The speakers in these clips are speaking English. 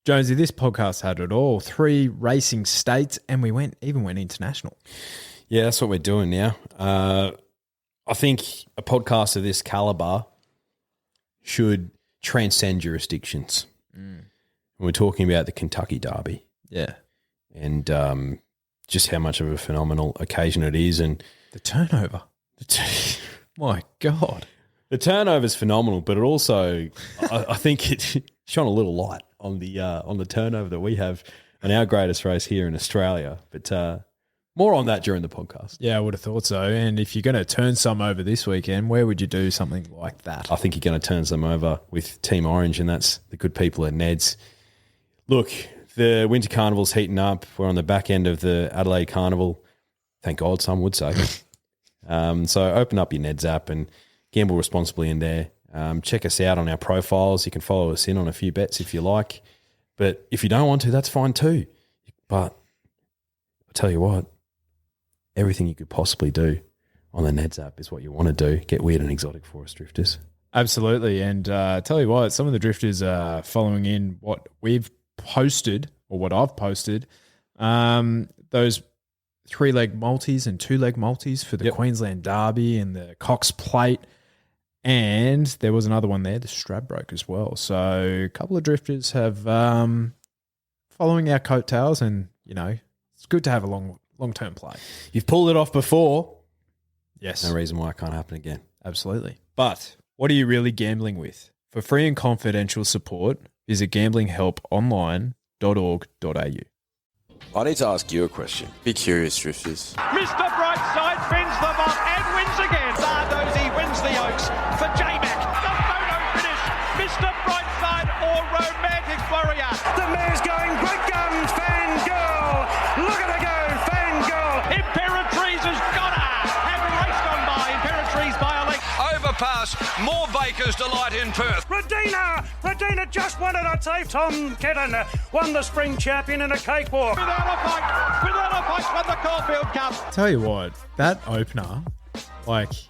Jonesy, this podcast had it all. 3 racing states, and we even went international. Yeah, that's what we're doing now. I think a podcast of this caliber should transcend jurisdictions. We're talking about the Kentucky Derby. Yeah. And just how much of a phenomenal occasion it is. And the turnover. My God. The turnover is phenomenal, but it also, I think it shone a little light on the turnover that we have on our greatest race here in Australia. But more on that during the podcast. Yeah, I would have thought so. And if you're going to turn some over this weekend, where would you do something like that? I think you're going to turn some over with Team Orange, and that's the good people at Ned's. Look, the Winter Carnival's heating up. We're on the back end of the Adelaide Carnival. Thank God, some would say. So open up your Ned's app and gamble responsibly in there. Check us out on our profiles. You can follow us in on a few bets if you like. But if you don't want to, that's fine too. But I'll tell you what, everything you could possibly do on the Ned's app is what you want to do. Get weird and exotic for us, drifters. Absolutely. And tell you what, some of the drifters are following in what we've posted or what I've posted. Those 3-leg multis and 2-leg multis for the Queensland Derby and the Cox Plate. And there was another one there, the Stradbroke as well. So a couple of drifters have following our coattails, and, you know, it's good to have a long-term play. You've pulled it off before. Yes. No reason why it can't happen again. Absolutely. But what are you really gambling with? For free and confidential support, visit gamblinghelponline.org.au. I need to ask you a question. Be curious, drifters. Mr. Brightside spins the mark and wins again. Zardozi wins the Oaks for J-Mac. The photo finish. Mr. Brightside or Romantic Warrior. The mare's going. Great guns. Fangirl. Look at her go. Fangirl. Imperatrice has got her. And raced on by Imperatrice by a length. Overpass. More Baker's Delight in Perth. Radina just won it, I'd say. Tom Kedden won the spring champion in a cakewalk. Without a fight, won the Caulfield Cup. Tell you what, that opener, is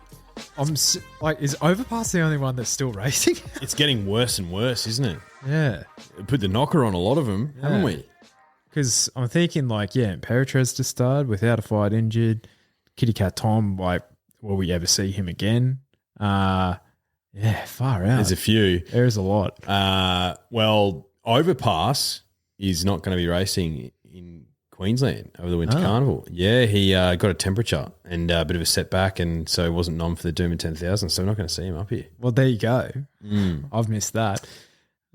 Overpass the only one that's still racing? It's getting worse and worse, isn't it? Yeah. Put the knocker on a lot of them, haven't we? Because I'm thinking, Imperatrice to start without a fight injured. Kitty Cat Tom, will we ever see him again? Yeah, far out. There's a few. There's a lot. Well, Overpass is not going to be racing in Queensland over the Winter Carnival. Yeah, he got a temperature and a bit of a setback, and so he wasn't nom for the Doom of 10,000, so we're not going to see him up here. Well, there you go. I've missed that.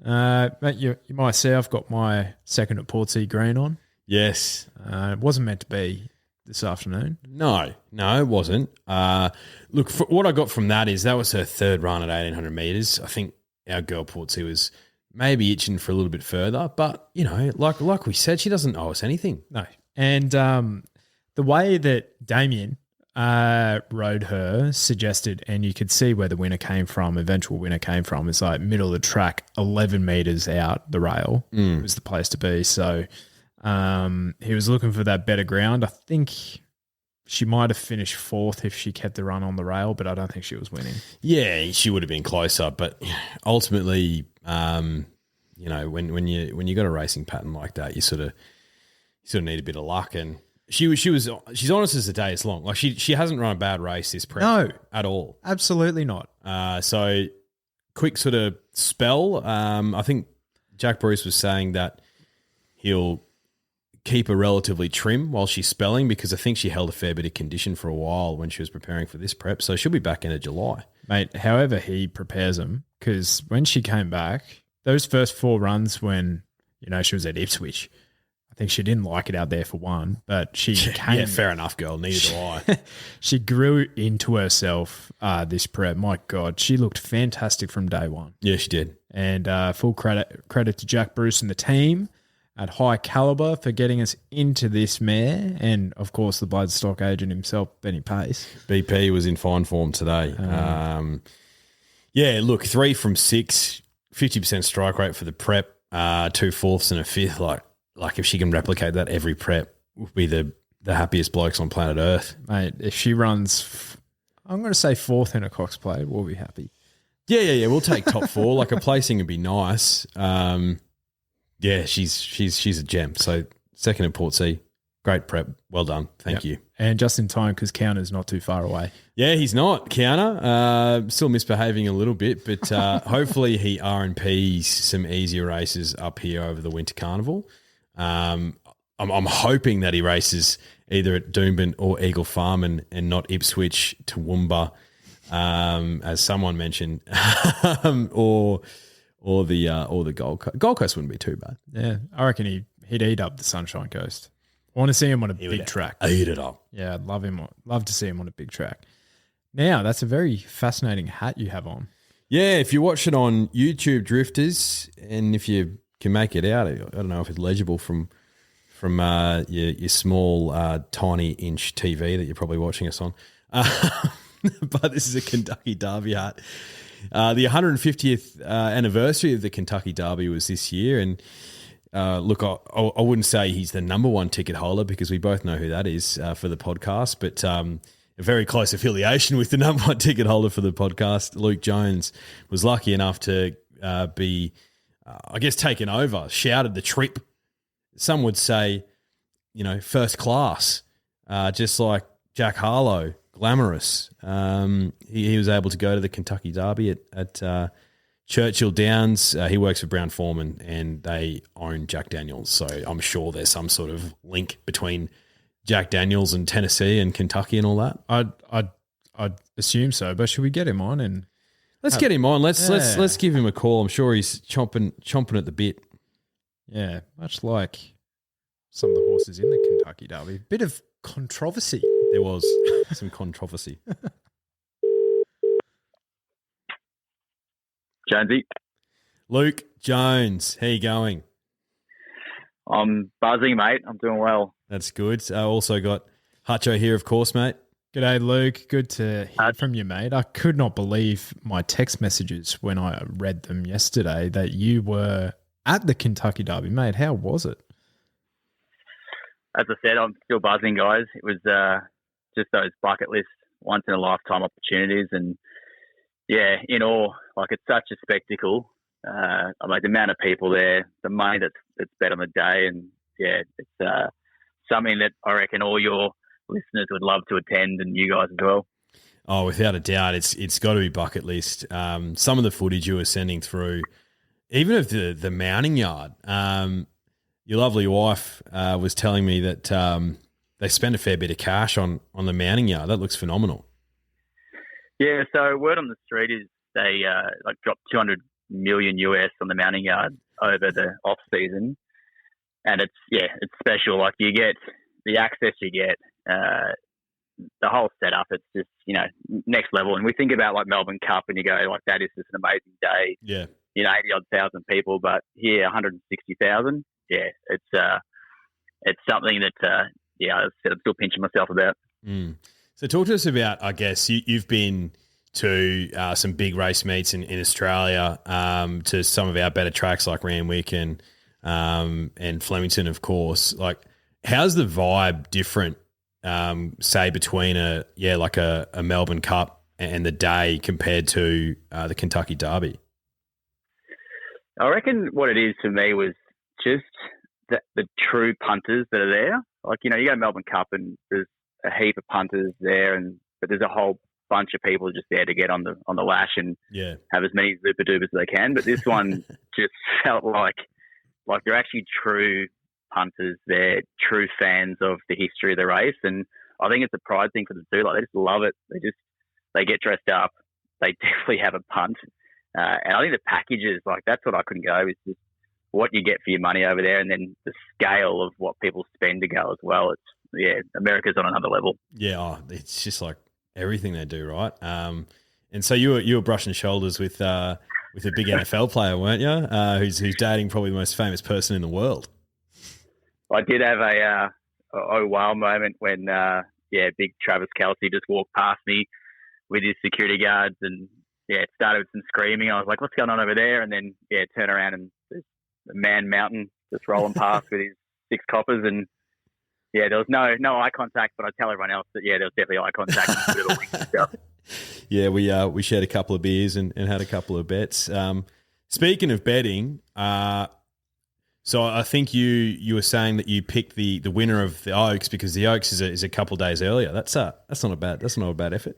Mate, you might see I've got my second at Portsea green on. Yes. It wasn't meant to be this afternoon. No, it wasn't. Look, what I got from that is that was her third run at 1,800 metres. I think our girl Portsea was maybe itching for a little bit further, but, like we said, she doesn't owe us anything. No. And the way that Damien rode her suggested, and you could see where the eventual winner came from, is middle of the track, 11 metres out the rail was the place to be. So he was looking for that better ground. I think she might have finished 4th if she kept the run on the rail, but I don't think she was winning. Yeah, she would have been closer, but ultimately, when you got a racing pattern like that, you sort of need a bit of luck. And she's honest as the day is long. She hasn't run a bad race this prep. No, at all. Absolutely not. So quick sort of spell. I think Jack Bruce was saying that he'll keep her relatively trim while she's spelling, because I think she held a fair bit of condition for a while when she was preparing for this prep. So she'll be back into July. Mate, however he prepares them, because when she came back, those first 4 runs when, she was at Ipswich, I think she didn't like it out there for one, but she came... Yeah, fair enough, girl. Neither do I. She grew into herself this prep. My God, she looked fantastic from day one. Yeah, she did. And full credit to Jack Bruce and the team at High Caliber for getting us into this mare, and of course the bloodstock agent himself, Benny Pace. BP was in fine form today. Yeah, look, 3 from 6, 50% strike rate for the prep, 2 4ths and a 5th. Like if she can replicate that every prep, we'll be the happiest blokes on planet Earth. Mate, if she runs, I'm going to say 4th in a Cox Plate, we'll be happy. Yeah. We'll take top 4. A placing would be nice. Yeah, she's a gem. So second in Portsea, great prep. Well done. Thank you. And just in time because Counter's not too far away. Yeah, he's not. Kiana, still misbehaving a little bit, but hopefully he R&Ps some easier races up here over the Winter Carnival. I'm hoping that he races either at Doomben or Eagle Farm and not Ipswich to Toowoomba, as someone mentioned, or the Gold Coast. Gold Coast wouldn't be too bad. Yeah, I reckon he'd eat up the Sunshine Coast. I want to see him on a big track. Eat it up. Yeah, I'd love to see him on a big track. Now, that's a very fascinating hat you have on. Yeah, if you watch it on YouTube Drifters, and if you can make it out, I don't know if it's legible from your small tiny inch TV that you're probably watching us on. But this is a Kentucky Derby hat. The 150th anniversary of the Kentucky Derby was this year, and look, I wouldn't say he's the number one ticket holder because we both know who that is for the podcast, but a very close affiliation with the number one ticket holder for the podcast. Luke Jones was lucky enough to be, I guess, taken over, shouted the trip. Some would say, first class, just like Jack Harlow, glamorous. He was able to go to the Kentucky Derby at Churchill Downs. He works for Brown Foreman and they own Jack Daniels. So I'm sure there's some sort of link between Jack Daniels and Tennessee and Kentucky and all that. I'd assume so, but should we get him on and let's get him on. Let's give him a call. I'm sure he's chomping at the bit. Yeah, much like some of the horses in the Kentucky Derby. Bit of controversy. There was some controversy. Jonesy. Luke Jones, how you going? I'm buzzing, mate. I'm doing well. That's good. Also got Hutcho here, of course, mate. G'day, Luke. Good to hear from you, mate. I could not believe my text messages when I read them yesterday that you were at the Kentucky Derby, mate. How was it? As I said, I'm still buzzing, guys. It was just those bucket list, once-in-a-lifetime opportunities. And, yeah, in awe, like it's such a spectacle. The amount of people there, the money that's bet on the day. And, yeah, it's something that I reckon all your listeners would love to attend and you guys as well. Oh, without a doubt. It's got to be bucket list. Some of the footage you were sending through, even of the mounting yard, your lovely wife was telling me that they spend a fair bit of cash on the mounting yard. That looks phenomenal. Yeah, so word on the street is they dropped $200 million US on the mounting yard over the off season, and it's special. Like you get the access, you get the whole setup. It's just next level. And we think about like Melbourne Cup, and you go like that is just an amazing day. Yeah, 80 odd thousand people, but here 160,000. Yeah, it's something that I said I'm still pinching myself about. Mm. So talk to us about, I guess, you've been to some big race meets in Australia, to some of our better tracks like Randwick and Flemington, of course. Like, how's the vibe different, say, between a Melbourne Cup and the day compared to the Kentucky Derby? I reckon what it is for me was just the true punters that are there. Like, you go to Melbourne Cup and there's a heap of punters there, but there's a whole bunch of people just there to get on the lash and have as many Zupa Dupas as they can. But this one just felt like they're actually true punters. They're true fans of the history of the race. And I think it's a pride thing for them too. Like, they just love it. They get dressed up. They definitely have a punt. And I think the packages, like, that's what I couldn't go, is just what you get for your money over there, and then the scale of what people spend to go as well. America's on another level. Yeah, it's just like everything they do, right? And so you were brushing shoulders with a big NFL player, weren't you? Who's dating probably the most famous person in the world. I did have a wow moment when big Travis Kelce just walked past me with his security guards, and it started with some screaming. I was like, "What's going on over there?" And then turn around and there's the Man Mountain just rolling past with his 6 coppers, and there was no eye contact, but I tell everyone else that there was definitely eye contact and little wings and stuff. Yeah, we shared a couple of beers and had a couple of bets. Speaking of betting, So I think you were saying that you picked the winner of the Oaks because the Oaks is a couple of days earlier. That's not a bad effort.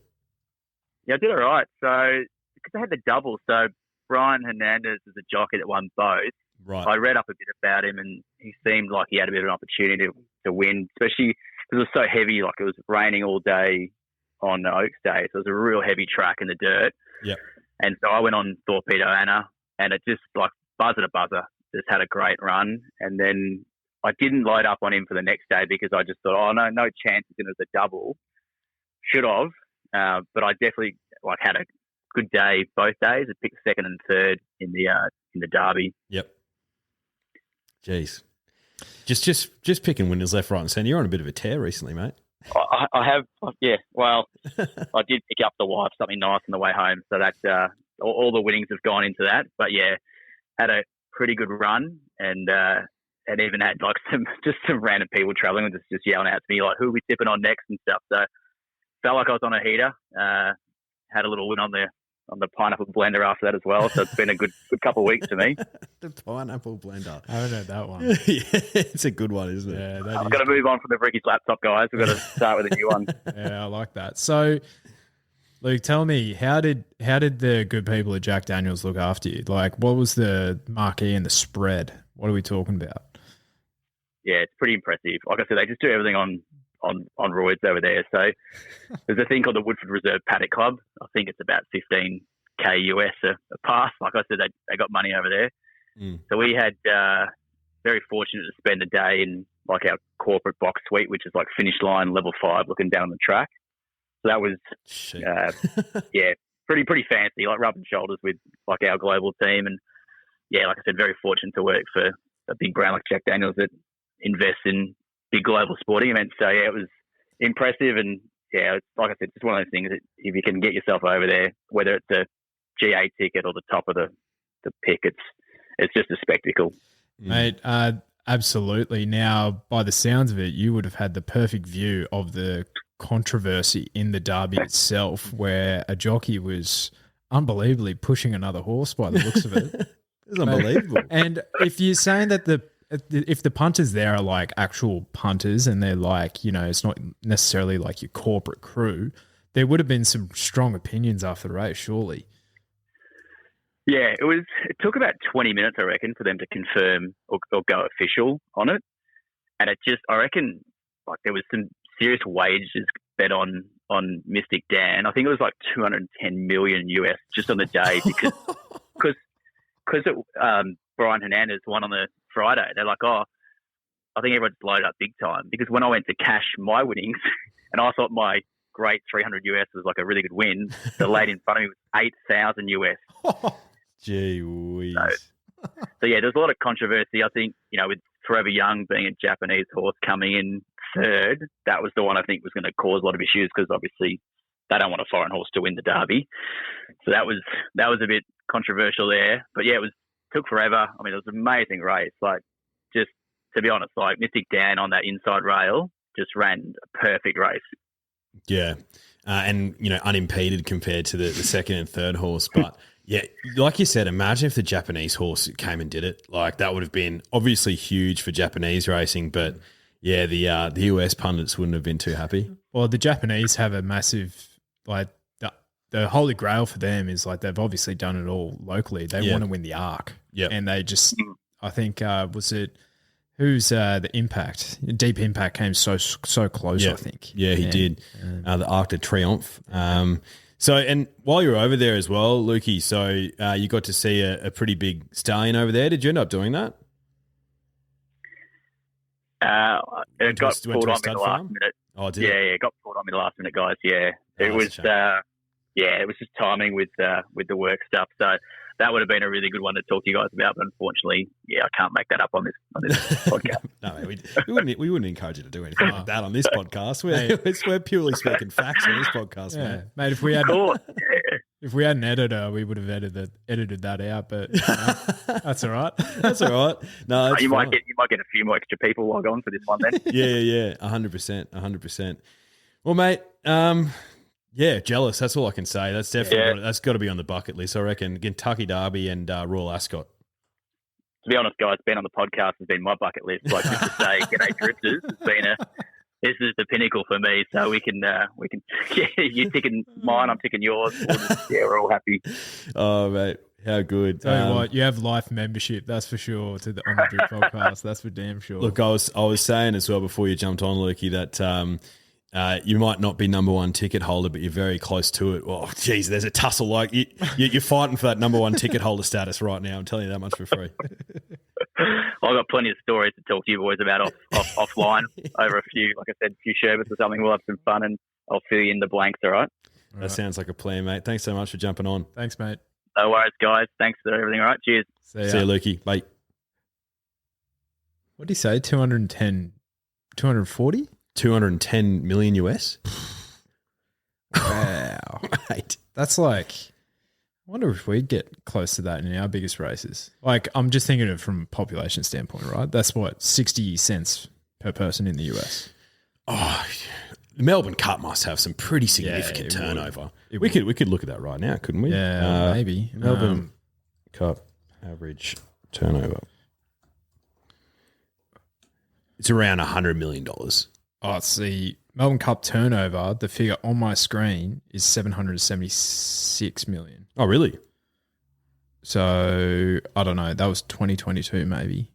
Yeah, I did all right. So because I had the double, so Brian Hernandez is a jockey that won both. Right. I read up a bit about him, and he seemed like he had a bit of an opportunity to win, especially because it was so heavy. Like it was raining all day on the Oaks Day, so it was a real heavy track in the dirt. Yep. And so I went on Torpedo Anna, and it just like buzzer to buzzer. Just had a great run, and then I didn't load up on him for the next day because I just thought, oh no chance he's going to the double. Should have, but I definitely had a good day both days. I picked second and third in the Derby. Yep. Jeez, just picking winners left, right, and centre. You're on a bit of a tear recently, mate. I have, yeah. Well, I did pick up the wife something nice on the way home, so that's all the winnings have gone into that. But yeah, had a pretty good run, and even had some random people travelling with us just yelling out to me like, who are we tipping on next and stuff. So felt like I was on a heater. Had a little win on the pineapple blender after that as well. So it's been a good couple of weeks for me. The pineapple blender. I haven't heard that one. Yeah, it's a good one, isn't it? Yeah, I've got to move on from the Ricky's laptop, guys. We've got to start with a new one. Yeah, I like that. So, Luke, tell me, how did the good people at Jack Daniels look after you? Like, what was the marquee and the spread? What are we talking about? Yeah, it's pretty impressive. Like I said, they just do everything on roids over there. So there's a thing called the Woodford Reserve Paddock Club. I think it's about $15,000 US a pass. Like I said, they got money over there. Mm. So we had very fortunate to spend a day in like our corporate box suite, which is like finish line level 5, looking down the track. So that was yeah, pretty fancy, like rubbing shoulders with like our global team. And yeah, like I said, very fortunate to work for a big brand like Jack Daniels that invests in big global sporting events. So yeah, it was impressive. And yeah, like I said, it's one of those things that if you can get yourself over there, whether it's a GA ticket or the top of the pick, it's just a spectacle. Mate, absolutely. Now, by the sounds of it, you would have had the perfect view of the controversy in the Derby itself, where a jockey was unbelievably pushing another horse by the looks of it. It was unbelievable. And if you're saying that if the punters there are like actual punters and they're like, it's not necessarily like your corporate crew, there would have been some strong opinions after the race, surely. Yeah, it took about 20 minutes, I reckon, for them to confirm or go official on it. And I reckon, like there was some serious wages bet on Mystic Dan. I think it was like $210 million US just on the day because Brian Hernandez won on the Friday. They're like, oh, I think everyone's loaded up big time, because when I went to cash my winnings and I thought my great 300 US was like a really good win, the lady in front of me was 8,000 US. Gee whiz. So yeah, there's a lot of controversy. I think, with Forever Young being a Japanese horse coming in third, that was the one I think was going to cause a lot of issues, because obviously they don't want a foreign horse to win the Derby. So that was a bit controversial there. But yeah, took forever. I mean, it was an amazing race. Like, just to be honest, like Mystic Dan on that inside rail just ran a perfect race. Yeah. And, unimpeded compared to the second and third horse. But yeah, like you said, imagine if the Japanese horse came and did it. Like, that would have been obviously huge for Japanese racing, but yeah, the US pundits wouldn't have been too happy. Well, the Japanese have a massive, like, the holy grail for them is like they've obviously done it all locally. They want to win the Arc. Yeah. And they just, I think, who's the Impact? Deep Impact came so close, I think. Yeah, he did. The Arc de Triomphe. So, and while you were over there as well, Lukey, so you got to see a pretty big stallion over there. Did you end up doing that? It got pulled on me the last minute. Oh, did it? Yeah, it got pulled on me the last minute, guys. Yeah, it was. It was just timing with the work stuff. So that would have been a really good one to talk to you guys about. But unfortunately, I can't make that up on this podcast. No, we wouldn't encourage you to do anything like that on this podcast. We're purely speaking facts on this podcast, mate. If we had an editor, we would have edited that out. But that's all right. That's all right. No, you might get a few more extra people log on for this one then. Yeah, 100%. Well, mate. Yeah, jealous. That's all I can say. That's definitely that's got to be on the bucket list. I reckon Kentucky Derby and Royal Ascot. to be honest, guys, being on the podcast has been my bucket list. Like just to say, g'day drifters, this is the pinnacle for me. So we can yeah, you're ticking mine, I'm ticking yours. We're all happy. Oh, mate. How good. Tell you what, you have life membership, that's for sure, on the Drift podcast. That's for damn sure. Look, I was saying as well before you jumped on, Lukey, that you might not be number one ticket holder, but you're very close to it. Oh, geez, there's a tussle. Like you're fighting for that number one ticket holder status right now. I'm telling you that much for free. I've got plenty of stories to talk to you boys about offline over a few sherbets or something. We'll have some fun and I'll fill you in the blanks, all right? That sounds like a plan, mate. Thanks so much for jumping on. Thanks, mate. No worries, guys. Thanks for everything, all right? Cheers. See you, Lukey. Bye. What did he say? 210, 240? 210 million US. Wow. Mate. That's like, I wonder if we'd get close to that in our biggest races. Like, I'm just thinking of it from a population standpoint, right? That's what, 60 cents per person in the US. Oh, the Melbourne Cup must have some pretty significant turnover. We could look at that right now, couldn't we? Yeah, maybe. Melbourne Cup average turnover. It's around $100 million. Oh, see, Melbourne Cup turnover, the figure on my screen is 776 million. Oh, really? So, I don't know. That was 2022 maybe.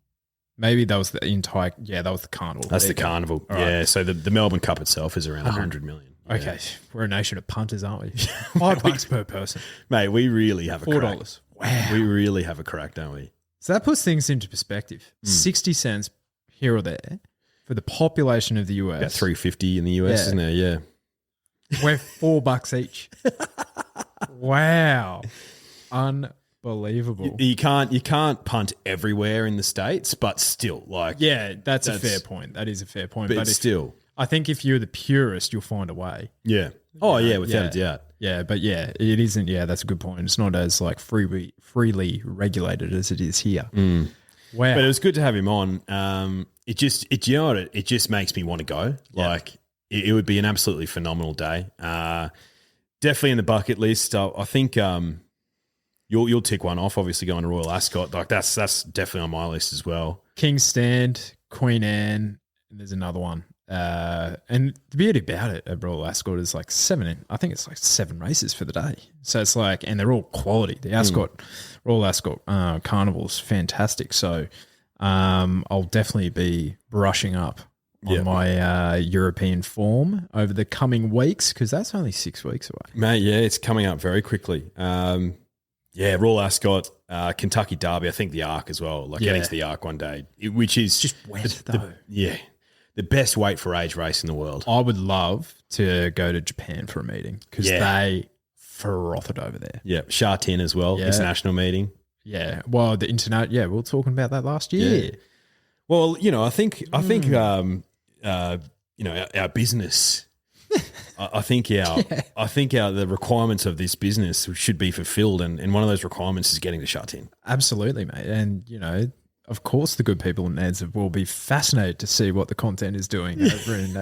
Maybe that was the entire, that was the carnival. That's the carnival. All yeah, right. so the Melbourne Cup itself is around 100 million. Yeah. Okay, we're a nation of punters, aren't we? $5 per person. Mate, we really have a $4. crack. Wow. We really have a crack, don't we? So that puts things into perspective. 60 cents here or there for the population of the US. About 350 in the US, isn't there? Yeah. We're $4 each. Wow. Unbelievable. You can't punt everywhere in the States, but still, like, yeah, that's a fair point. That is a fair point. But still, I think if you're the purist, you'll find a way. Yeah. Oh, yeah, without a doubt. Yeah, but it isn't. Yeah, that's a good point. It's not as like freely regulated as it is here. Mm. Wow. But it was good to have him on. It just makes me want to go. Yeah. Like it would be an absolutely phenomenal day. Definitely in the bucket list. I think you'll tick one off. Obviously going to Royal Ascot. Like that's definitely on my list as well. King's Stand, Queen Anne, and there's another one. And the beauty about it at Royal Ascot is like I think it's like 7 races for the day. So it's like, and they're all quality. The Royal Ascot Carnival's fantastic. So I'll definitely be brushing up on my European form over the coming weeks because that's only 6 weeks away. Mate, yeah, it's coming up very quickly. Royal Ascot, Kentucky Derby, I think the Arc as well, getting to the Arc one day, which is just wet though. The best weight for age race in the world. I would love to go to Japan for a meeting because they froth it over there. Yeah, Sha-Tin as well, international meeting. Yeah, well, the internet. Yeah, we were talking about that last year. Yeah. Well, I think our business. I think the requirements of this business should be fulfilled, and one of those requirements is getting to Sha-Tin. Absolutely, mate, and of course, the good people in Neds will be fascinated to see what the content is doing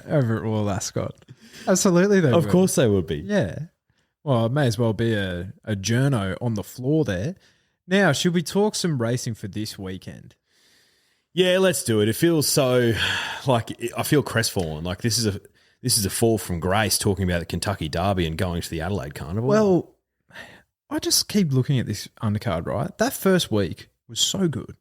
over at Royal Ascot. Absolutely, they Of will. course they would be. Yeah. Well, it may as well be a journo on the floor there. Now, should we talk some racing for this weekend? Yeah, let's do it. It feels so I feel crestfallen. Like this is a fall from grace talking about the Kentucky Derby and going to the Adelaide Carnival. Well, I just keep looking at this undercard, right? That first week was so good.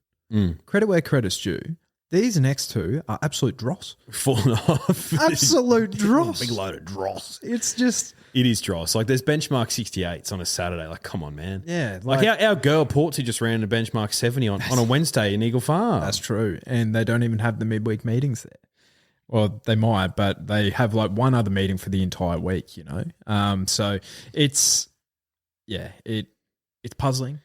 Credit where credit's due. These next two are absolute dross. Falling off. Absolute dross. Big load of dross. It is dross. Like there's benchmark 68s on a Saturday. Like, come on, man. Yeah. Like our girl Portsy just ran a benchmark 70 on a Wednesday in Eagle Farm. That's true. And they don't even have the midweek meetings there. Well, they might, but they have like one other meeting for the entire week, So it's puzzling.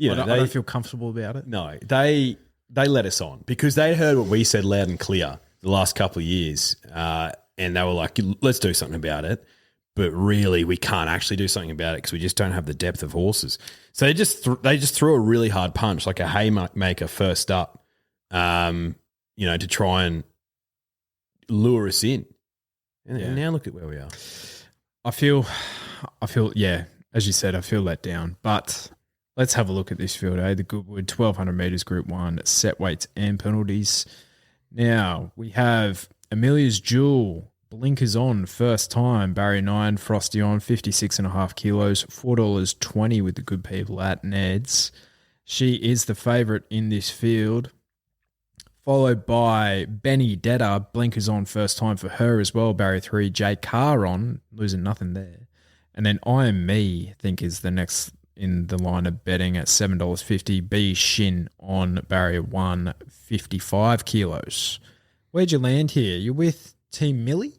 I don't feel comfortable about it. No, they let us on because they heard what we said loud and clear the last couple of years, and they were like, let's do something about it. But really, we can't actually do something about it because we just don't have the depth of horses. So they just threw a really hard punch, like a haymaker first up, to try and lure us in. And now look at where we are. I feel, as you said, I feel let down. But let's have a look at this field, The Goodwood, 1,200 metres Group 1, set weights and penalties. Now, we have Amelia's Jewel, blinkers on, first time, barrier 9, frosty on, 56.5 kilos, $4.20 with the good people at Ned's. She is the favourite in this field, followed by Benny Detta, blinkers on, first time for her as well, barrier 3, Jay Carr on, losing nothing there. And then I Am Me, I think, is the next in the line of betting at $7.50. B Shin on barrier 1, 55 kilos. Where'd you land here? You with Team Millie?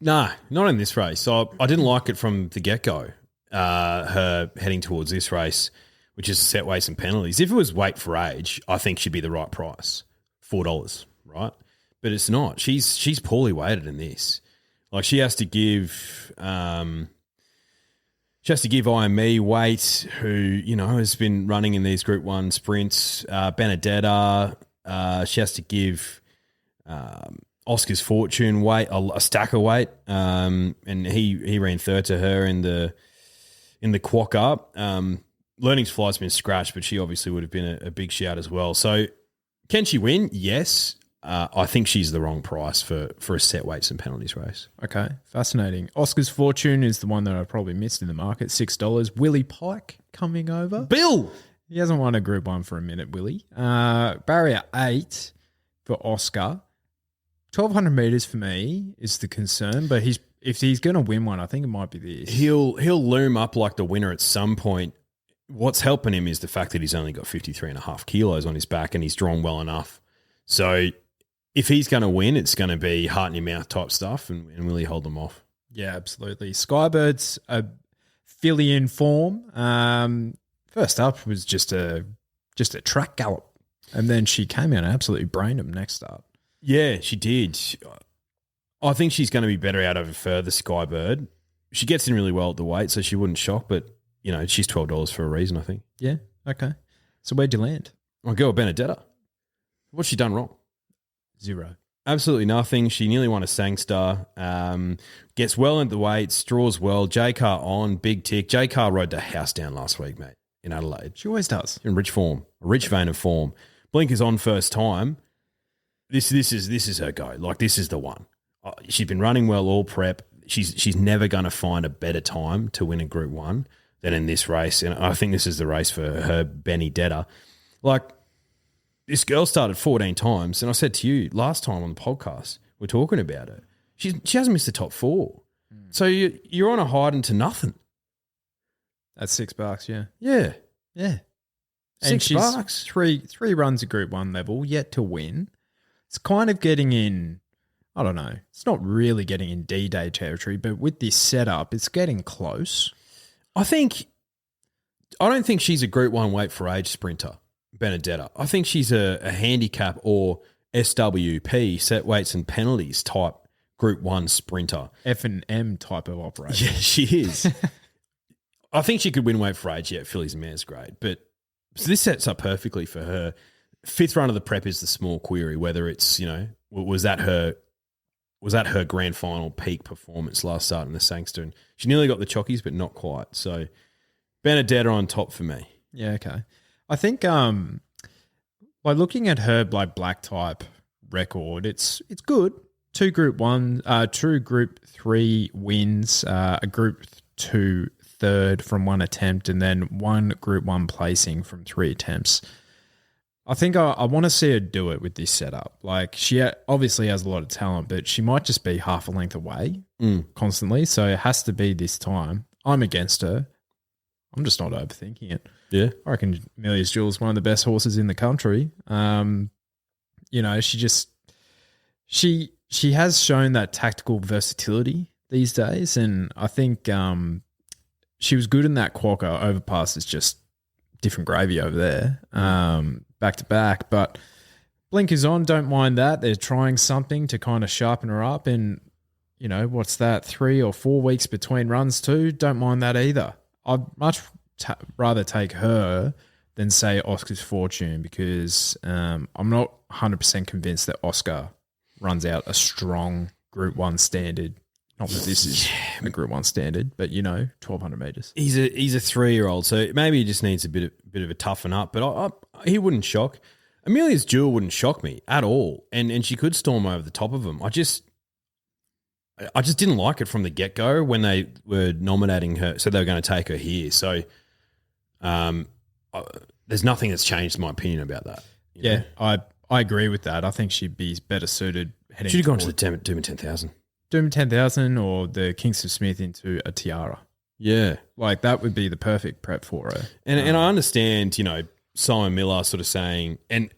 Nah, not in this race. So I didn't like it from the get-go, her heading towards this race, which is set weights and penalties. If it was weight for age, I think she'd be the right price, $4, right? But it's not. She's poorly weighted in this. Like, she has to give I Am Me weight, who, you know, has been running in these Group 1 sprints. Benedetta. She has to give Oscar's Fortune weight, a stack of weight. And he ran third to her in the quack up. Learning's Flight's been scratched, but she obviously would have been a big shout as well. So can she win? Yes. I think she's the wrong price for a set weights and penalties race. Okay, fascinating. Oscar's Fortune is the one that I probably missed in the market, $6. Willie Pike coming over. Bill! He hasn't won a Group 1 for a minute, Willie. Barrier 8 for Oscar. 1,200 metres for me is the concern, but if he's going to win one, I think it might be this. He'll loom up like the winner at some point. What's helping him is the fact that he's only got 53.5 kilos on his back and he's drawn well enough. So if he's going to win, it's going to be heart in your mouth type stuff, and will he hold them off? Yeah, absolutely. Skybird's a filly in form. First up was just a track gallop, and then she came out and absolutely brained him next up. Yeah, she did. I think she's going to be better out over further, Skybird. She gets in really well at the weight, so she wouldn't shock, but, you know, she's $12 for a reason, I think. Yeah, okay. So where'd you land? My girl, Benedetta. What's she done wrong? 0. Absolutely nothing. She nearly won a Sangster. Gets well into the weights, draws well. J Car on, big tick. J Car rode the house down last week, mate, in Adelaide. She always does. In rich form, a rich vein of form. Blinkers on first time. This is her go. Like, this is the one. She's been running well all prep. She's never going to find a better time to win a Group 1 than in this race. And I think this is the race for her, Benny Detta. Like, this girl started 14 times, and I said to you last time on the podcast, we're talking about it. She hasn't missed the top 4. So you're on a hide into nothing. That's $6, yeah. Yeah. Yeah. And $6. She's three runs at Group 1 level, yet to win. It's kind of getting in, I don't know, it's not really getting in D-Day territory, but with this setup, it's getting close. I don't think she's a Group 1 weight for age sprinter, Benedetta. I think she's a handicap or SWP, set weights and penalties type Group 1 sprinter. F&M type of operation. Yeah, she is. I think she could win weight for age. Yeah, Phillies and Mares grade. But so this sets up perfectly for her. 5th run of the prep is the small query, whether it's, you know, was that her grand final peak performance last start in the Sangster? And she nearly got the chockies, but not quite. So Benedetta on top for me. Yeah, okay. I think by looking at her black type record, it's good. 2 Group 3 wins, a Group 2 third from 1 attempt, and then 1 Group 1 placing from 3 attempts. I think I want to see her do it with this setup. Like, she obviously has a lot of talent, but she might just be half a length away constantly. So it has to be this time. I'm against her. I'm just not overthinking it. Yeah. I reckon Amelia's Jewel is one of the best horses in the country. You know, she has shown that tactical versatility these days, and I think she was good in that quokka. Overpass is just different gravy over there, back to back. But blinkers on, don't mind that. They're trying something to kind of sharpen her up, and, you know, what's that, 3 or 4 weeks between runs too? Don't mind that either. I'd much rather take her than, say, Oscar's Fortune, because I'm not 100% convinced that Oscar runs out a strong Group 1 standard Not that this is a Group 1 standard, but 1,200 metres. He's a 3-year-old, so maybe he just needs a bit of a toughen up. But he wouldn't shock. Amelia's Jewel wouldn't shock me at all, and she could storm over the top of him. I just didn't like it from the get-go when they were nominating her, so they were going to take her here. So there's nothing that's changed my opinion about that. Yeah, I agree with that. I think she'd be better suited heading Should have gone to forward. the Doom 10,000. Doom 10,000 or the Kingston Smith into a Tiara. Yeah. Like, that would be the perfect prep for her. And I understand, Simon Miller sort of saying, and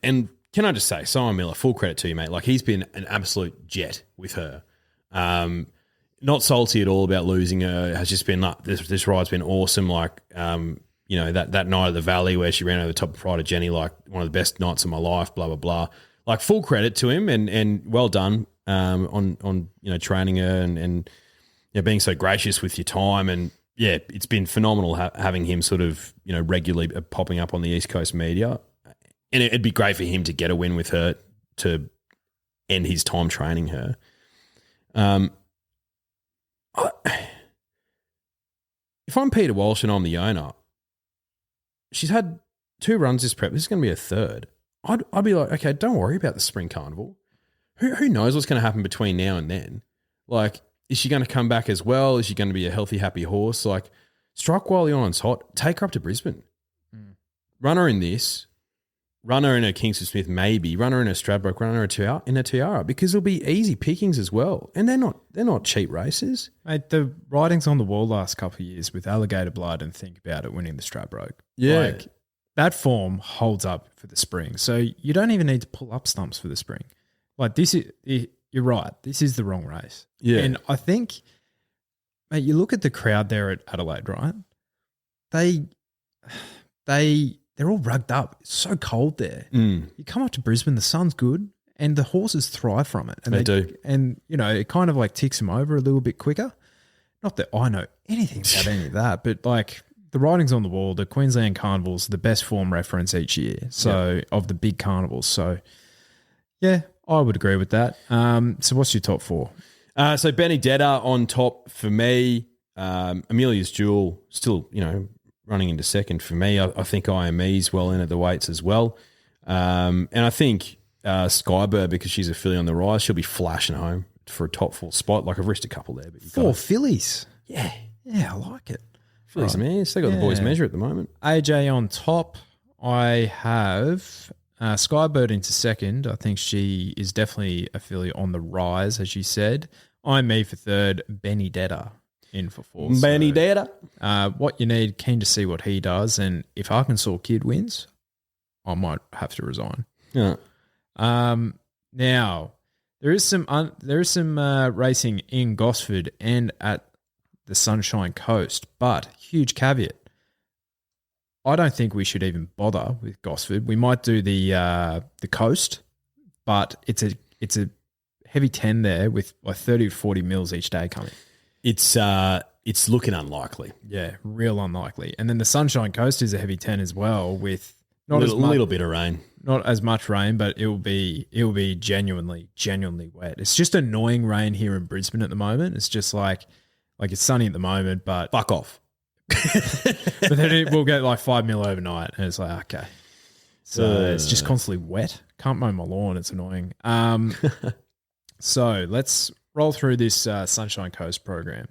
can I just say, Simon Miller, full credit to you, mate. Like, he's been an absolute jet with her. Not salty at all about losing her. Has just been like, this ride's been awesome. Like, that night at the Valley where she ran over the top of Pride of Jenny, like one of the best nights of my life, blah, blah, blah. Like, full credit to him and well done on training her and being so gracious with your time. And, yeah, it's been phenomenal having him sort of, regularly popping up on the East Coast media. And it'd be great for him to get a win with her to end his time training her. If I'm Peter Walsh and I'm the owner, she's had 2 runs this prep. This is going to be a third. I'd be like, okay, don't worry about the spring carnival. Who knows what's going to happen between now and then? Like, is she going to come back as well? Is she going to be a healthy, happy horse? Like, strike while the iron's hot. Take her up to Brisbane. Run her in this. Run her in a Kingston Smith, maybe. Run her in a Stradbroke. Run her in a Tiara, because it'll be easy pickings as well. And they're not cheap races. Mate, the writing's on the wall last couple of years with Alligator Blood and Think About It winning the Stradbroke. Yeah. Like, that form holds up for the spring. So you don't even need to pull up stumps for the spring. Like, this is, you're right, this is the wrong race. Yeah. And I think, mate, you look at the crowd there at Adelaide, right? They're all rugged up. It's so cold there. You come up to Brisbane, the sun's good, and the horses thrive from it. And they do. And, it kind of like ticks them over a little bit quicker. Not that I know anything about any of that, but like, the writing's on the wall. The Queensland Carnival's the best form reference each year. So of the big carnivals. So, yeah, I would agree with that. So what's your top 4? So Benedetta on top for me. Amelia's Jewel still, running into second for me. I think IME's well in at the weights as well. And I think Skybird, because she's a filly on the rise, she'll be flashing home for a top 4 spot. Like, I've risked a couple there. But 4 fillies. Yeah. Yeah, I like it. Fillies, right. Man. They got the boys' measure at the moment. AJ on top. I have Skybird into second. I think she is definitely a filly on the rise, as you said. IME for third. Benedetta in for 4th. Benedetta. So, what you need, keen to see what he does. And if Arkansas Kid wins, I might have to resign. Yeah. Now, there is some racing in Gosford and at the Sunshine Coast, but huge caveat. I don't think we should even bother with Gosford. We might do the coast, but it's a heavy 10 there with like 30 to 40 mils each day coming. It's looking unlikely. Yeah, real unlikely. And then the Sunshine Coast is a heavy 10 as well, with not a little bit of rain. Not as much rain, but it will be genuinely wet. It's just annoying rain here in Brisbane at the moment. It's just like it's sunny at the moment, but fuck off. But then we'll get like 5 mil overnight, and it's like, okay. So it's just constantly wet. Can't mow my lawn. It's annoying. So let's roll through this Sunshine Coast program.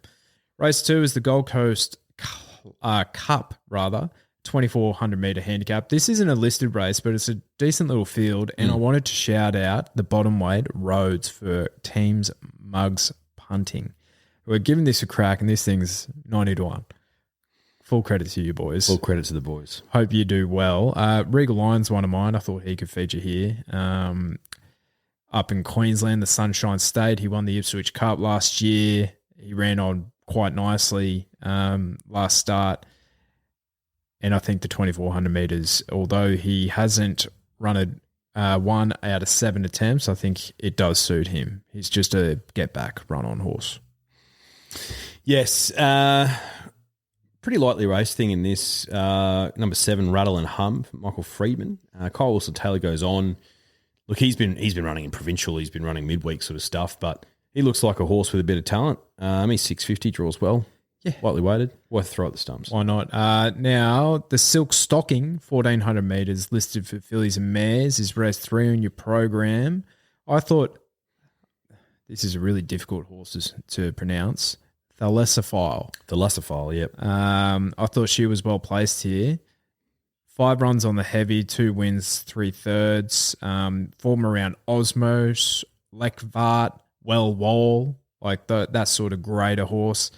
Race 2 is the Gold Coast Cup, 2,400 metre handicap. This isn't a listed race, but it's a decent little field, and I wanted to shout out the bottom weight Rhodes for Teams Mugs Punting. We're giving this a crack, and this thing's 90-1. Full credit to you, boys. Full credit to the boys. Hope you do well. Regal Lion's one of mine. I thought he could feature here. Up in Queensland, the Sunshine State, he won the Ipswich Cup last year. He ran on quite nicely last start. And I think the 2,400 metres, although he hasn't run 1 out of 7 attempts, I think it does suit him. He's just a get-back run-on horse. Yes. Pretty lightly raced thing in this. Number 7, Rattle and Hum, from Michael Friedman. Kyle Wilson-Taylor goes on. Look, he's been running in provincial. He's been running midweek sort of stuff, but He looks like a horse with a bit of talent. He's 650, draws well. Yeah. Lightly weighted. Worth a throw at the stumps. Why not? Now, the Silk Stocking, 1,400 metres, listed for fillies and mares, is race 3 on your program. I thought this is a really difficult horse to pronounce. Thalassophile. Yep. I thought she was well placed here. 5 runs on the heavy, 2 wins, 3/3. Form around Osmos, Lekvart, Well Wall, like that sort of greater horse.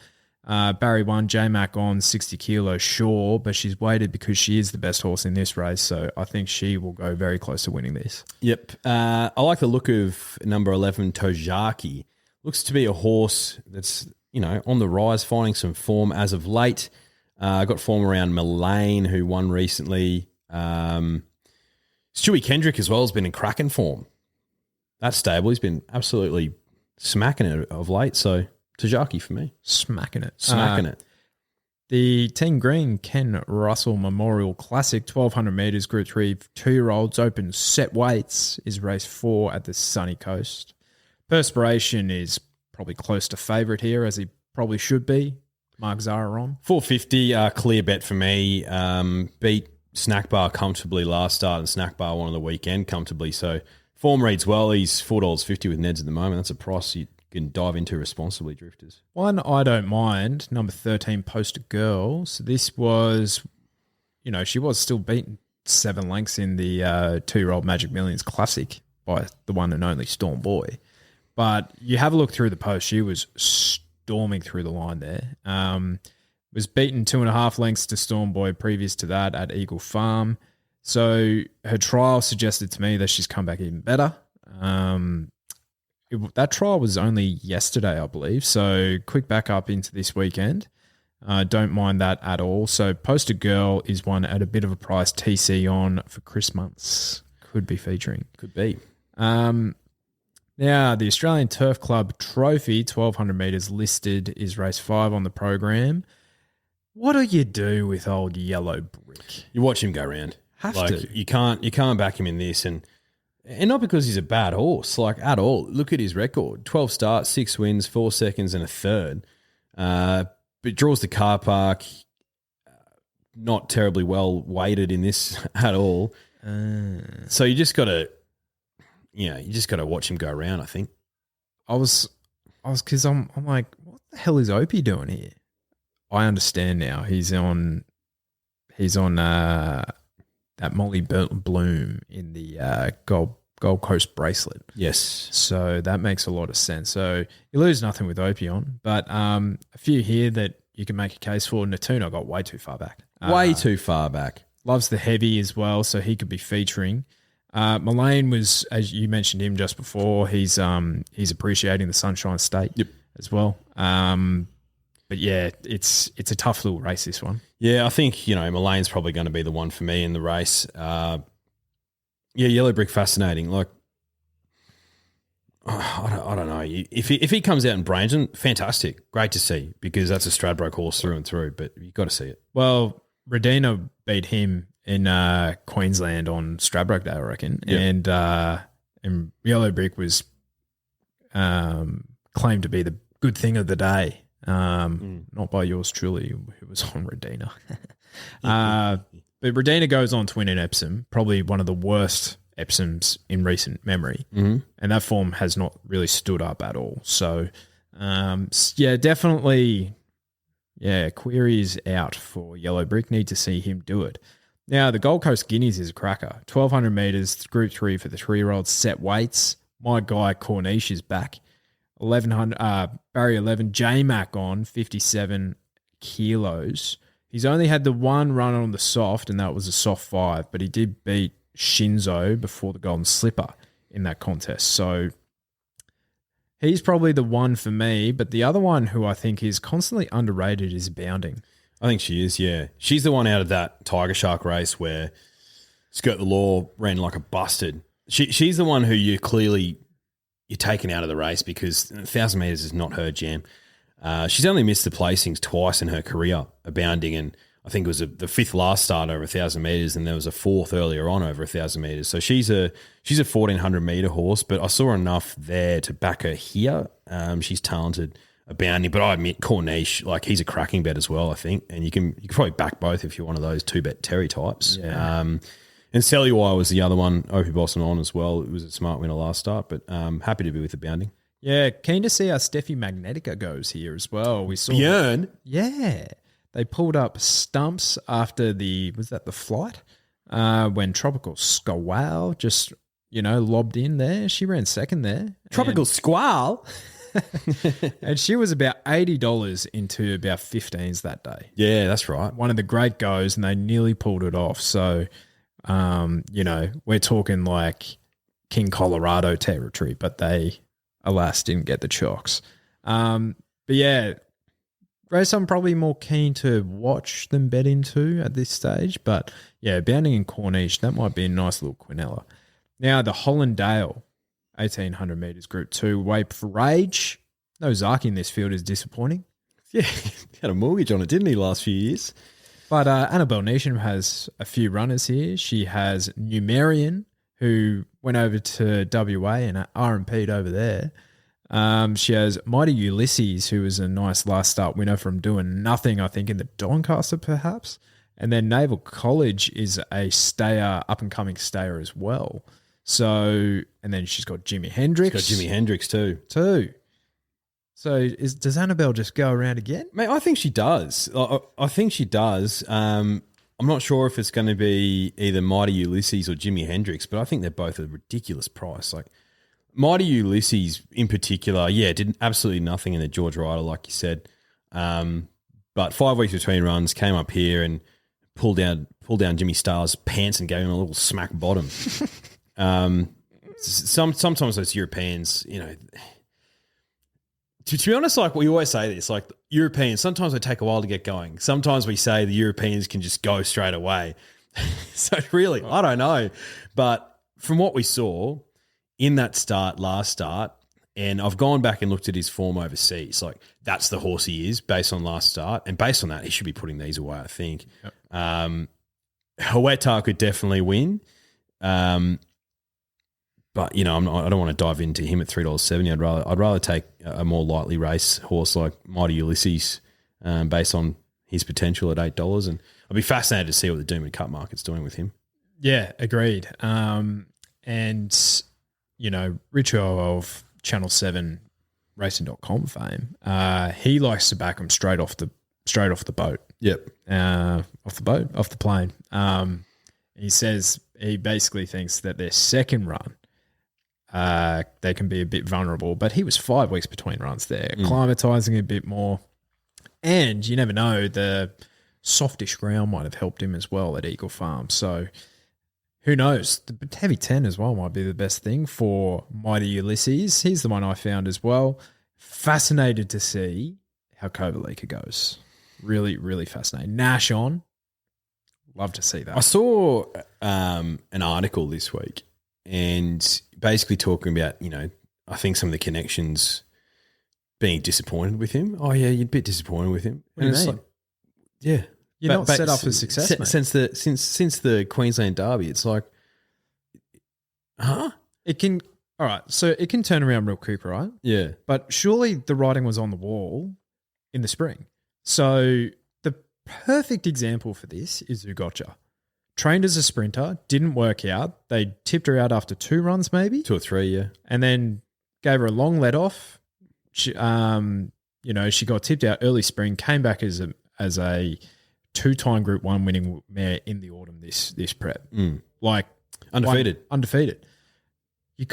Barry 1, J-Mac on 60 kilos, sure, but she's weighted because she is the best horse in this race, so I think she will go very close to winning this. Yep. I like the look of number 11, Tojaki. Looks to be a horse that's, on the rise, finding some form as of late. Got form around Mullane, who won recently. Stewie Kendrick as well has been in cracking form. That's stable. He's been absolutely smacking it of late, so Tajaki for me. Smacking it. It. The Team Green Ken Russell Memorial Classic, 1,200 metres, Group 3, 2-year-olds, open set weights, is race 4 at the Sunny Coast. Perspiration is probably close to favourite here, as he probably should be. Mark Zara on. 450, clear bet for me. Beat Snack Bar comfortably last start, and Snack Bar won on the weekend comfortably. So form reads well. He's $4.50 with Neds at the moment. That's a price you can dive into responsibly, drifters. One I don't mind, number 13, Poster Girl. So this was, she was still beaten 7 lengths in the 2-year-old Magic Millions Classic by the one and only Storm Boy. But you have a look through the post. She was storming through the line there. Was beaten 2.5 lengths to Storm Boy previous to that at Eagle Farm. So her trial suggested to me that she's come back even better. That trial was only yesterday, I believe. So quick back up into this weekend. Don't mind that at all. So Poster Girl is one at a bit of a price. TC on for Chris Muntz. Could be featuring. Could be. Now, the Australian Turf Club Trophy, 1,200 metres listed, is race 5 on the program. What do you do with old Yellow Brick? You watch him go round. Have to. You can't back him in this, and not because he's a bad horse, at all. Look at his record: 12 starts, 6 wins, 4 seconds, and a third. But draws the car park. Not terribly well weighted in this at all. So you just got to. You just got to watch him go around, I think. Because I'm like, what the hell is Opie doing here? I understand now. He's on that Molly Bloom in the Gold Coast bracelet. Yes. So that makes a lot of sense. So you lose nothing with Opie on, but a few here that you can make a case for. Natuna got way too far back. Way too far back. Loves the heavy as well, so he could be featuring. Mullane was, as you mentioned him just before, he's appreciating the Sunshine State as well. But yeah, it's a tough little race, this one. Yeah, I think, Mullane's probably going to be the one for me in the race. Yellow Brick, fascinating. I don't know. If he comes out in Brangton, fantastic. Great to see, because that's a Stradbroke horse through and through, but you've got to see it. Well, Redina beat him in Queensland on Stradbroke Day, I reckon. Yep. And Yellow Brick was claimed to be the good thing of the day. Not by yours truly, who was on Redina. But Redina goes on to win in Epsom, probably one of the worst Epsoms in recent memory. Mm-hmm. And that form has not really stood up at all. So, definitely, queries out for Yellow Brick. Need to see him do it. Now, the Gold Coast Guineas is a cracker. 1,200 metres, Group 3 for the 3-year-olds, set weights. My guy Corniche is back. 1,100, Barry 11, J-Mac on 57 kilos. He's only had the one run on the soft, and that was a soft 5, but he did beat Shinzo before the Golden Slipper in that contest. So he's probably the one for me, but the other one who I think is constantly underrated is Bounding. I think she is, yeah. She's the one out of that Tiger Shark race where Skirt the Law ran like a busted. She's the one who you're taken out of the race because 1,000 metres is not her jam. She's only missed the placings twice in her career, Bounding, and I think it was the fifth last start over 1,000 metres, and there was a fourth earlier on over 1,000 metres. So she's a 1,400 metre horse, but I saw enough there to back her here. She's talented, abounding, but I admit Corniche, like he's a cracking bet as well, I think, and you can probably back both if you're one of those 2-bet Terry types. Yeah. And Selly was the other one, Opie Boston on as well. It was a smart winner last start, but happy to be with Abounding. Yeah, keen to see how Steffi Magnetica goes here as well. We saw Björn? Yeah. They pulled up stumps after the flight? When Tropical Squall just, lobbed in there. She ran second there. Tropical Squall? And she was about $80 into about 15s that day. Yeah, that's right. One of the great goes, and they nearly pulled it off. So, we're talking like King Colorado territory, but they, alas, didn't get the chocks. But yeah, race I'm probably more keen to watch than bet into at this stage. But yeah, Bounding in Corniche, that might be a nice little quinella. Now, the Hollandale, 1,800 metres Group 2, Wape for Rage. No Zaki in this field is disappointing. Yeah, he had a mortgage on it, didn't he, last few years? But Annabelle Neesham has a few runners here. She has Numerian, who went over to WA and RMP'd over there. She has Mighty Ulysses, who was a nice last start winner from doing nothing, I think, in the Doncaster perhaps. And then Naval College is a stayer, up-and-coming stayer as well. So, and then she's got Jimi Hendrix. She's got Jimi Hendrix too. So does Annabelle just go around again? Mate, I think she does. I think she does. I'm not sure if it's going to be either Mighty Ulysses or Jimi Hendrix, but I think they're both a ridiculous price. Like Mighty Ulysses in particular, did absolutely nothing in the George Ryder, like you said. But 5 weeks between runs, came up here and pulled down Jimmy Starr's pants and gave him a little smack bottom. Sometimes those Europeans, to be honest, like we always say this, like Europeans, sometimes they take a while to get going. Sometimes we say the Europeans can just go straight away. So really, I don't know. But from what we saw in that last start, and I've gone back and looked at his form overseas, like that's the horse he is based on last start. And based on that, he should be putting these away, I think. Yep. Huerta could definitely win. But I don't want to dive into him at $3.70. I'd rather take a more lightly race horse like Mighty Ulysses, based on his potential at $8. And I'd be fascinated to see what the Doomben Cup market's doing with him. Yeah, agreed. And Richo of Channel 7 Racing.com fame, he likes to back them straight off the boat. Yep. Off the plane. He says he basically thinks that their second run, they can be a bit vulnerable, but he was 5 weeks between runs there, acclimatizing a bit more. And you never know, the softish ground might have helped him as well at Eagle Farm. So who knows? The heavy 10 as well might be the best thing for Mighty Ulysses. He's the one I found as well. Fascinated to see how Kovalika goes. Really, really fascinating. Nash on. Love to see that. I saw an article this week and basically talking about, I think some of the connections being disappointed with him. Oh, yeah, you're a bit disappointed with him. What do you mean? Like, yeah. You're not set up for success, mate. Since the Queensland Derby, it's like, huh? It can, all right, so it can turn around real quick, right? Yeah. But surely the writing was on the wall in the spring. So the perfect example for this is Ugocha. Trained as a sprinter, didn't work out. They tipped her out after 2 runs maybe. 2 or 3, yeah. And then gave her a long let off. She, she got tipped out early spring, came back as a 2-time Group 1 winning mare in the autumn this prep. Like undefeated. He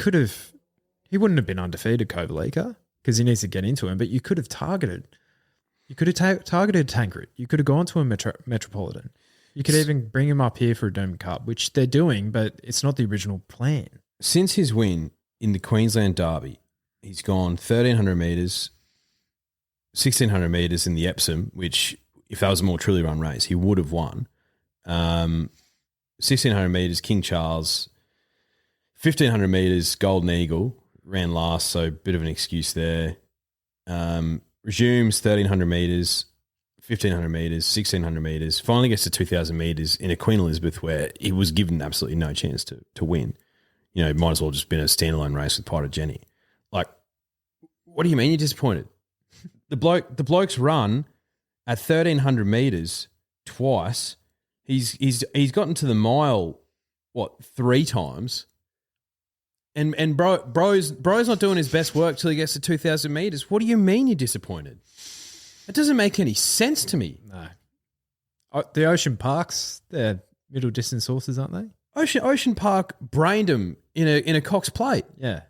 wouldn't have been undefeated, Kovalika, because he needs to get into him, but you could have targeted. You could have targeted Tancred. You could have gone to a Metropolitan. You could even bring him up here for a Doomben Cup, which they're doing, but it's not the original plan. Since his win in the Queensland Derby, he's gone 1,300 metres, 1,600 metres in the Epsom, which if that was a more truly run race, he would have won. 1,600 metres, King Charles. 1,500 metres, Golden Eagle, ran last, so a bit of an excuse there. Resumes 1,300 metres, 1,500 metres, 1,600 metres, finally gets to 2,000 metres in a Queen Elizabeth where he was given absolutely no chance to win. You know, might as well just been a standalone race with Pirate Jenny. Like, what do you mean you're disappointed? The bloke's run at 1,300 metres twice. He's gotten to the mile, 3 times? And bro's not doing his best work till he gets to 2,000 metres. What do you mean you're disappointed? It doesn't make any sense to me. No. The Ocean Parks, they're middle distance horses, aren't they? Ocean Park brained him in a Cox Plate. Yeah.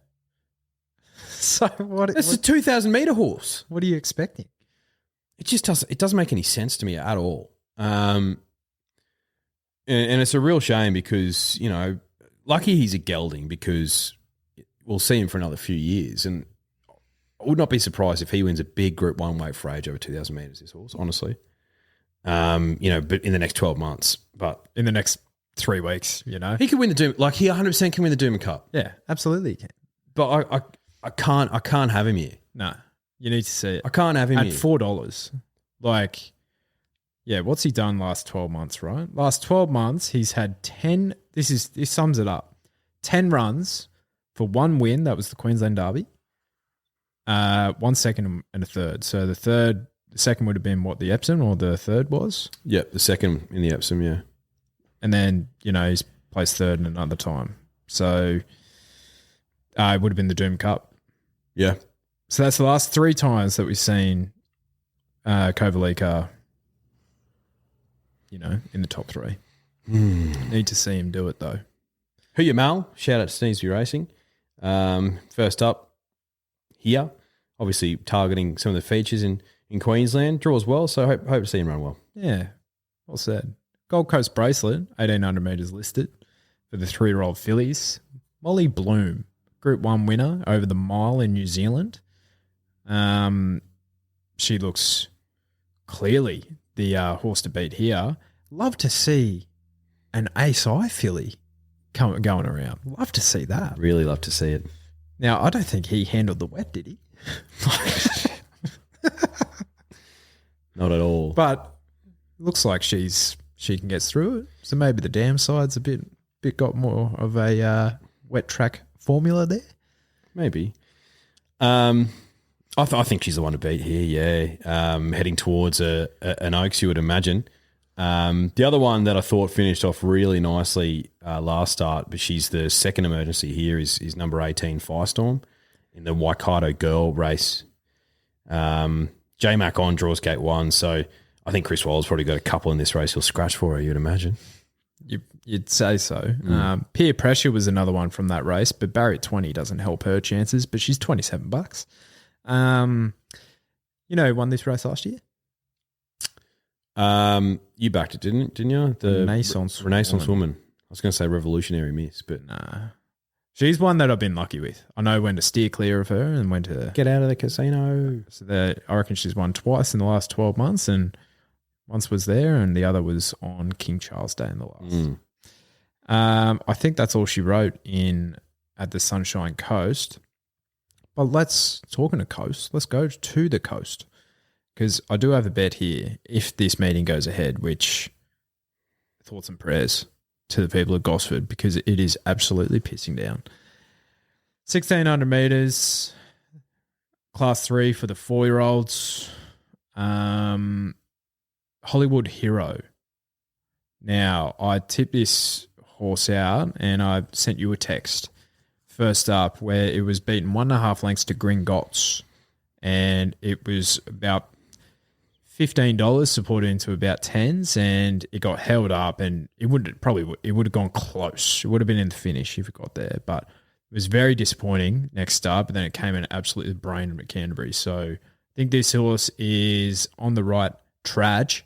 So That's a 2,000 metre horse. What are you expecting? It just doesn't make any sense to me at all. And it's a real shame because, you know, lucky he's a gelding because we'll see him for another few years. And I would not be surprised if he wins a big Group 1 weight for age over 2,000 metres, this horse, honestly. You know, but in the next 12 months. But In the next 3 weeks, you know? he could win the Doom. Like, he 100% can win the Doom Cup. Yeah, absolutely he can. But I can't have him here. No, you need to see it. I can't have him At here. $4. Like, yeah, what's he done last 12 months, right? Last 12 months, he's had 10, this sums it up, 10 runs for 1 win, that was the Queensland Derby, 1 second and a third. So the second would have been what, the Epsom, or the third was? Yep, the second in the Epsom, yeah. And then, you know, he's placed third in another time. So it would have been the Doom Cup. Yeah. So that's the last 3 times that we've seen Kovalika, you know, in the top 3. Need to see him do it, though. Who you Mal? Shout out to Sneesby Racing. First up here, obviously targeting some of the features in Queensland. Draws well, so hope to see him run well. Yeah, well said. Gold Coast Bracelet, 1,800 metres listed for the 3-year-old fillies. Molly Bloom, Group 1 winner over the mile in New Zealand. She looks clearly the horse to beat here. Love to see an Ace-I filly going around. Love to see that. Really love to see it. Now, I don't think he handled the wet, did he? Not at all. But looks like she can get through it. So maybe the dam side's a bit got more of a wet track formula there. Maybe. I think she's the one to beat here, yeah. Heading towards an Oaks, you would imagine. The other one that I thought finished off really nicely last start, but she's the second emergency here, is number 18, Firestorm, in the Waikato Girl race. J-Mac on, draws gate 1, so I think Chris Waller's probably got a couple in this race he'll scratch for her, you'd imagine. You'd say so. Peer Pressure was another one from that race, but Barrier 20 doesn't help her chances, but she's $27. You know who won this race last year? You backed it, didn't you? The Renaissance Woman. I was going to say Revolutionary Miss, but nah. She's one that I've been lucky with. I know when to steer clear of her and when to get out of the casino. So I reckon she's won twice in the last 12 months, and once was there and the other was on King Charles Day in the last. I think that's all she wrote at the Sunshine Coast. But talking to coast, let's go to the coast, because I do have a bet here if this meeting goes ahead, which thoughts and prayers to the people of Gosford, because it is absolutely pissing down. 1,600 metres, class 3 for the 4-year-olds. Hollywood Hero. Now, I tipped this horse out and I sent you a text first up where it was beaten 1.5 lengths to Gringotts, and it was about $15 supported into about 10s, and it got held up, and it would have gone close. It would have been in the finish if it got there, but it was very disappointing next start, but then it came in absolutely brained at Canterbury. So I think this horse is on the right traj.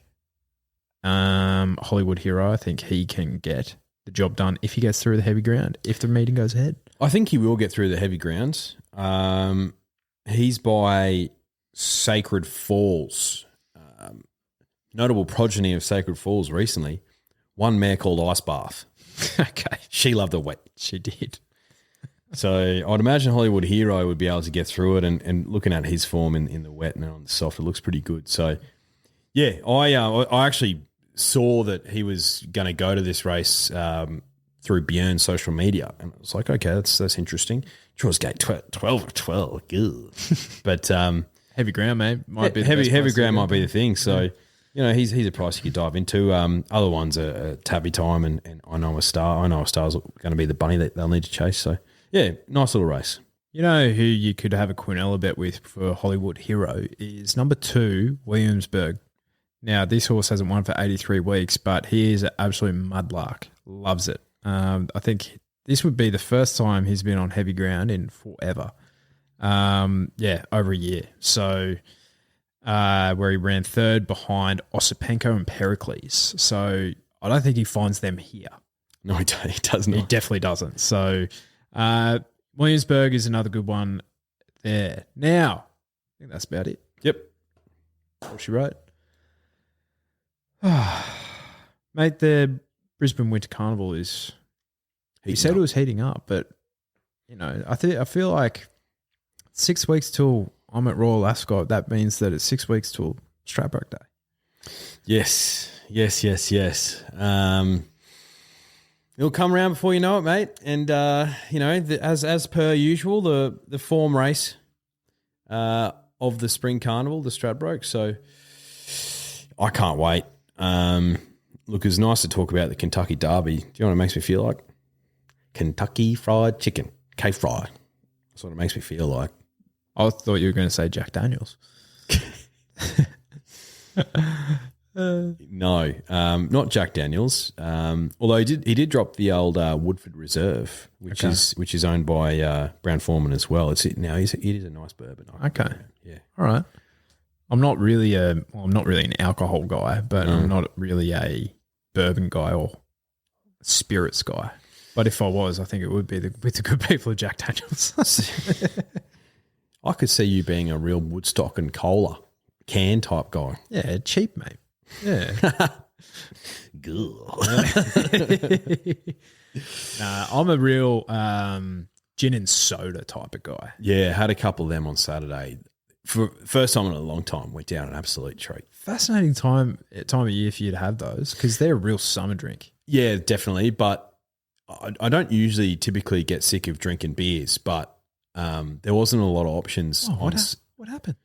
Hollywood Hero, I think he can get the job done if he gets through the heavy ground, if the meeting goes ahead. I think he will get through the heavy ground. He's by Sacred Falls. Notable progeny of Sacred Falls recently. One mare called Ice Bath. Okay. She loved the wet. She did. So I'd imagine Hollywood Hero would be able to get through it, and looking at his form in the wet and on the soft, it looks pretty good. So Yeah, I actually saw that he was going to go to this race through Björn's social media, and I was like, okay, that's interesting. Draws gate 12 of 12, good. But Heavy ground, mate. Might be the heavy best place to ground go. might be the thing. So he's a price you could dive into. Other ones are Tabby Time and I Know a Star. I Know a Star's going to be the bunny that they'll need to chase. So yeah, nice little race. You know who you could have a Quinella bet with for Hollywood Hero is number 2, Williamsburg. Now, this horse hasn't won for 83 weeks, but he is an absolute mudlark. Loves it. I think this would be the first time he's been on heavy ground in forever. Over a year. So, where he ran 3rd behind Osipenko and Pericles. So, I don't think he finds them here. No, he does not. He definitely doesn't. So, Williamsburg is another good one there. Now, I think that's about it. Yep. What she wrote. Mate, the Brisbane Winter Carnival is... He said it was heating up, but, I feel like 6 weeks till I'm at Royal Ascot, that means that it's 6 weeks till Stradbroke Day. Yes. It'll come around before you know it, mate. And, as per usual, the form race of the Spring Carnival, the Stradbroke. So I can't wait. Look, it's nice to talk about the Kentucky Derby. Do you know what it makes me feel like? Kentucky Fried Chicken. K-Fry. That's what it makes me feel like. I thought you were going to say Jack Daniels. No, not Jack Daniels. Although he did drop the old Woodford Reserve, which is owned by Brown-Forman as well. It is a nice bourbon. Okay. Yeah. All right. I'm not really an alcohol guy, but I'm not really a bourbon guy or spirits guy. But if I was, I think it would be with the good people of Jack Daniels. I could see you being a real Woodstock and cola can type guy. Yeah, cheap, mate. Yeah. Nah, I'm a real gin and soda type of guy. Yeah, had a couple of them on Saturday. For first time in a long time, went down an absolute treat. Fascinating time of year for you to have those because they're a real summer drink. Yeah, definitely. But I don't usually typically get sick of drinking beers, but there wasn't a lot of options. What happened?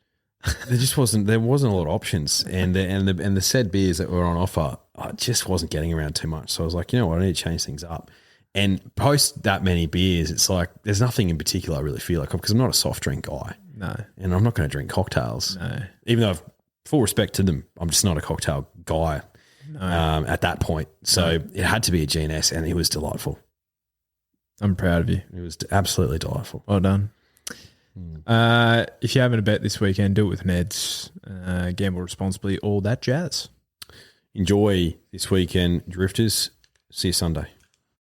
There wasn't a lot of options, and the said beers that were on offer, I just wasn't getting around too much. So I was like, you know what, I need to change things up. And post that many beers, it's like there's nothing in particular I really feel like because I'm not a soft drink guy. No, and I'm not going to drink cocktails. No, even though I've full respect to them, I'm just not a cocktail guy. No. At that point, so it had to be a GNS, and it was delightful. I'm proud of you. It was absolutely delightful. Well done. If you're having a bet this weekend, do it with Neds. Gamble responsibly, all that jazz. Enjoy this weekend, Drifters. See you Sunday.